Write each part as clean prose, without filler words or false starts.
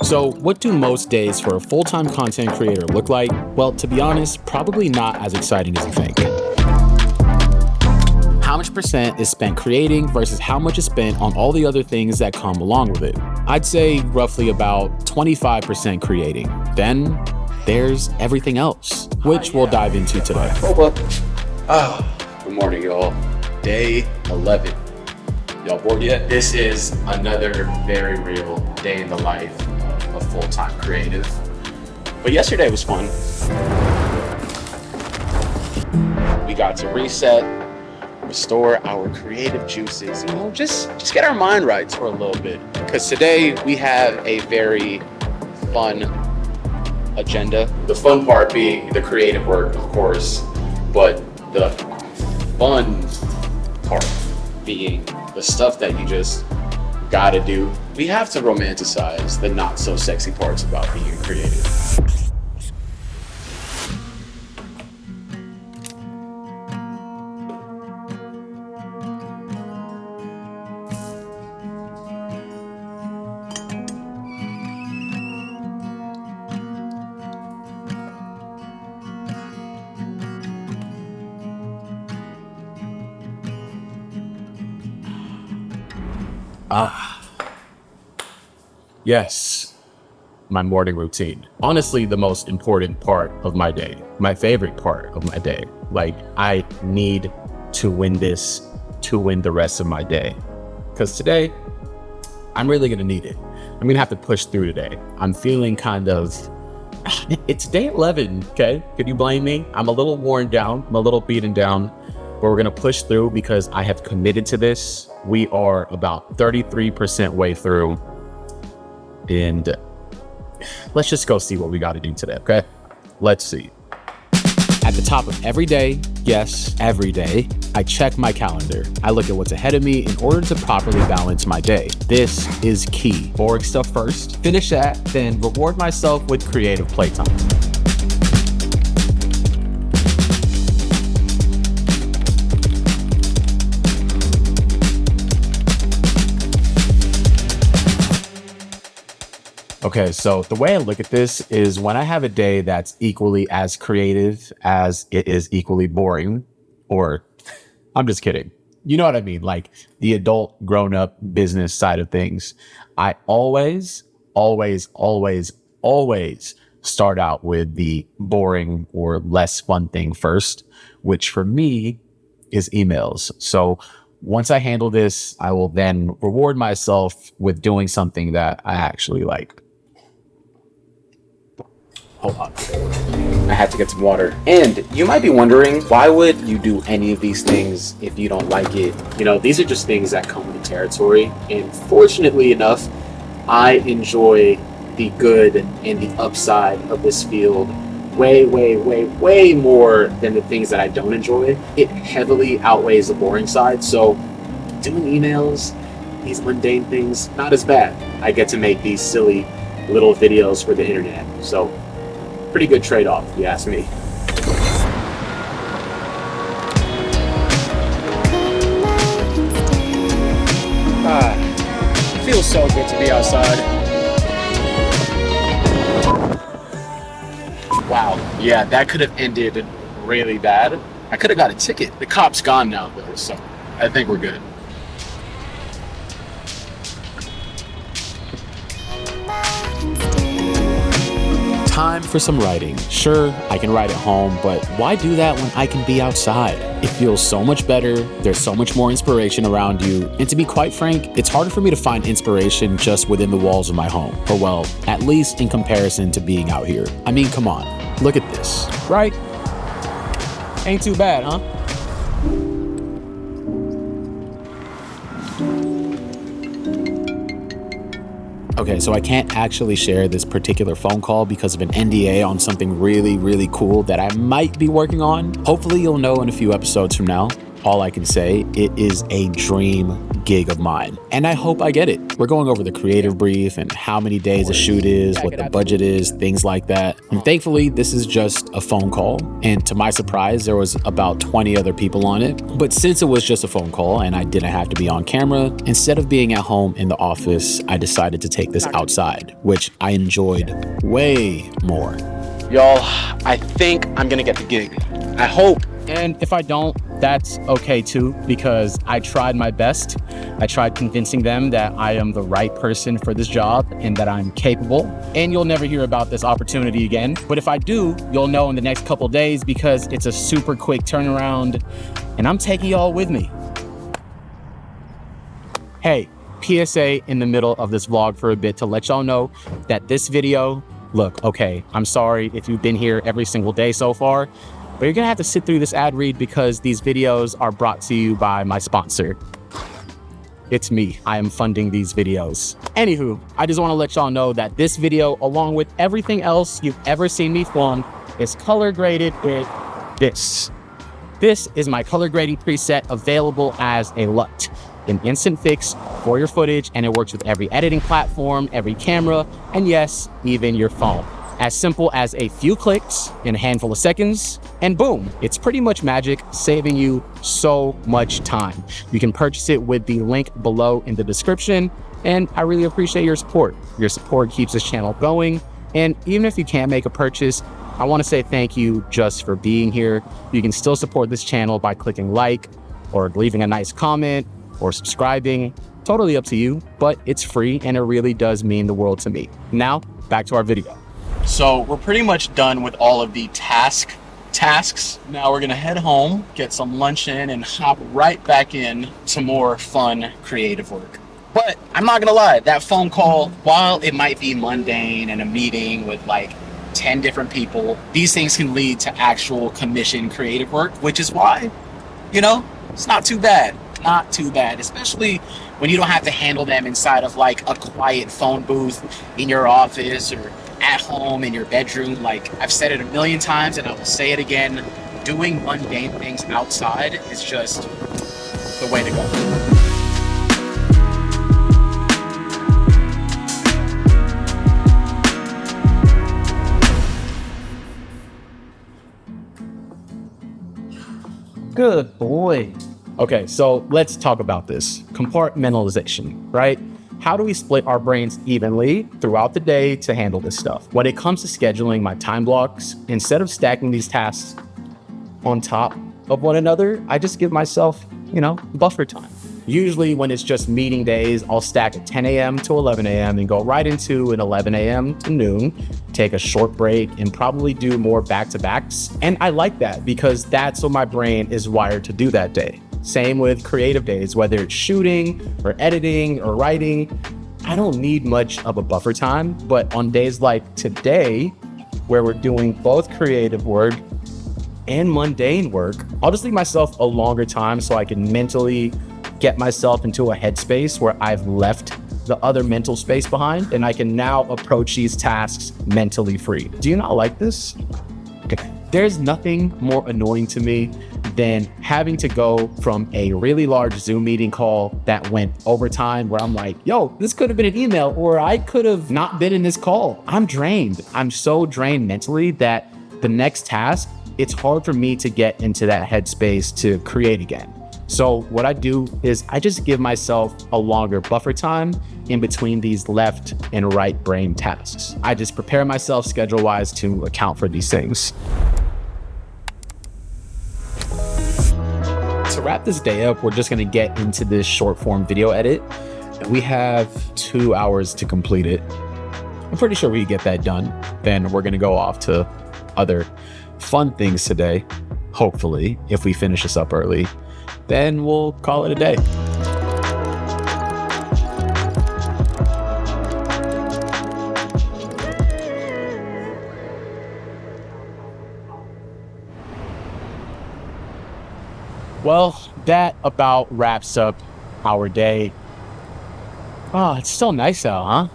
So what do most days for a full-time content creator look like? Well, to be honest, probably not as exciting as you think. How much percent is spent creating versus how much is spent on all the other things that come along with it? I'd say roughly about 25% creating. Then there's everything else, which we'll dive into today. Good morning, y'all. Day 11. Y'all bored yet? This is another very real day in the life of a full-time creative. But yesterday was fun. We got to reset, restore our creative juices, just get our mind right for a little bit. Because today we have a very fun agenda. The fun part being the creative work, of course, but the fun part being the stuff that you just gotta do. We have to romanticize the not so sexy parts about being creative. Yes, my morning routine. Honestly, the most important part of my day, my favorite part of my day. Like, I need to win this to win the rest of my day. Because today, I'm really gonna need it. I'm gonna have to push through today. I'm feeling it's day 11, okay? Could you blame me? I'm a little worn down, I'm a little beaten down, but we're gonna push through because I have committed to this. We are about 33% way through. And let's just go see what we got to do today, okay? Let's see. At the top of every day, yes, every day, I check my calendar. I look at what's ahead of me in order to properly balance my day. This is key. Boring stuff first, finish that, then reward myself with creative playtime. Okay, so the way I look at this is when I have a day that's equally as creative as it is equally boring, or I'm just kidding. You know what I mean? Like the adult grown-up business side of things. I always start out with the boring or less fun thing first, which for me is emails. So once I handle this, I will then reward myself with doing something that I actually like. Hold on. I had to get some water. And you might be wondering, why would you do any of these things if you don't like it? These are just things that come with the territory. And fortunately enough, I enjoy the good and the upside of this field way more than the things that I don't enjoy. It heavily outweighs the boring side. So doing emails, these mundane things, not as bad. I get to make these silly little videos for the internet. So pretty good trade-off, if you ask me. It feels so good to be outside. Wow, yeah, that could have ended really bad. I could have got a ticket. The cop's gone now, though, so I think we're good. Time for some writing. Sure, I can write at home, but why do that when I can be outside? It feels so much better. There's so much more inspiration around you. And to be quite frank, it's harder for me to find inspiration just within the walls of my home. Or well, at least in comparison to being out here. I mean, come on, look at this, right? Ain't too bad, huh? Okay, so I can't actually share this particular phone call because of an NDA on something really cool that I might be working on. Hopefully you'll know in a few episodes from now. all I can say, it is a dream gig of mine. And I hope I get it. We're going over the creative brief and how many days a shoot is, what the budget is, things like that. And thankfully, this is just a phone call. And to my surprise, there was about 20 other people on it. But since it was just a phone call and I didn't have to be on camera, instead of being at home in the office, I decided to take this outside, which I enjoyed way more. Y'all, I think I'm gonna get the gig. I hope. And if I don't, that's okay too, because I tried my best. I tried convincing them that I am the right person for this job and that I'm capable. And you'll never hear about this opportunity again. But if I do, you'll know in the next couple days because it's a super quick turnaround and I'm taking y'all with me. Hey, PSA in the middle of this vlog for a bit to let y'all know that this video, look, okay, I'm sorry if you've been here every single day so far, but you're gonna have to sit through this ad read because these videos are brought to you by my sponsor. It's me. I am funding these videos. Anywho, I just wanna let y'all know that this video, along with everything else you've ever seen me film, is color graded with this. This is my color grading preset available as a LUT, an instant fix for your footage, and it works with every editing platform, every camera, and yes, even your phone. As simple as a few clicks in a handful of seconds, and boom, it's pretty much magic, saving you so much time. You can purchase it with the link below in the description, and I really appreciate your support. Your support keeps this channel going, and even if you can't make a purchase, I want to say thank you just for being here. You can still support this channel by clicking like, or leaving a nice comment, or subscribing. Totally up to you, but it's free and it really does mean the world to me. Now, back to our video. So we're pretty much done with all of the tasks. Now we're gonna head home, get some lunch in, and hop right back in to more fun, creative work. But I'm not gonna lie, that phone call, while it might be mundane and a meeting with like 10 different people, these things can lead to actual commission creative work, which is why, you know, it's not too bad. Not too bad, especially when you don't have to handle them inside of like a quiet phone booth in your office or at home in your bedroom. Like I've said it a million times and I will say it again, doing mundane things outside is just the way to go. Good boy. Okay, so let's talk about this. Compartmentalization, right? How do we split our brains evenly throughout the day to handle this stuff? When it comes to scheduling my time blocks, instead of stacking these tasks on top of one another, I just give myself, buffer time. Usually when it's just meeting days, I'll stack at 10 a.m. to 11 a.m. and go right into an 11 a.m. to noon, take a short break, and probably do more back-to-backs. And I like that because that's what my brain is wired to do that day. Same with creative days, whether it's shooting or editing or writing. I don't need much of a buffer time, but on days like today, where we're doing both creative work and mundane work, I'll just leave myself a longer time so I can mentally get myself into a headspace where I've left the other mental space behind and I can now approach these tasks mentally free. Do you not like this? Okay. There's nothing more annoying to me than having to go from a really large Zoom meeting call that went overtime where I'm like, yo, this could have been an email or I could have not been in this call. I'm drained. I'm so drained mentally that the next task, it's hard for me to get into that headspace to create again. So what I do is I just give myself a longer buffer time in between these left and right brain tasks. I just prepare myself schedule-wise to account for these things. To wrap this day up, we're just gonna get into this short form video edit. We have 2 hours to complete it. I'm pretty sure we can get that done. Then we're gonna go off to other fun things today. Hopefully, if we finish this up early, then we'll call it a day. Well, that about wraps up our day. Oh, it's still nice out, huh?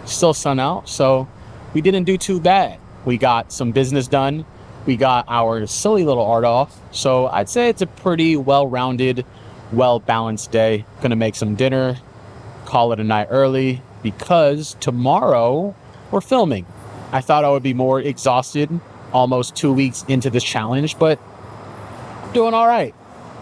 Still sun out, so we didn't do too bad. We got some business done. We got our silly little art off. So I'd say it's a pretty well-rounded, well-balanced day. Gonna make some dinner, call it a night early, because tomorrow we're filming. I thought I would be more exhausted almost 2 weeks into this challenge, but doing all right,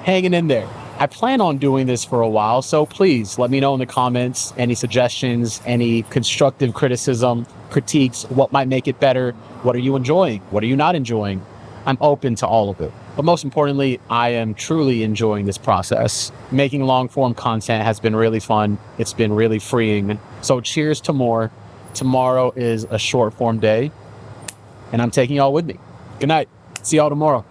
hanging in there. I plan on doing this for a while, so please let me know in the comments any suggestions, any constructive criticism, critiques, what might make it better. What are you enjoying? What are you not enjoying? I'm open to all of it. But most importantly, I am truly enjoying this process. Making long form content has been really fun. It's been really freeing. So cheers to more. Tomorrow is a short form day, and I'm taking y'all with me. Good night. See y'all tomorrow.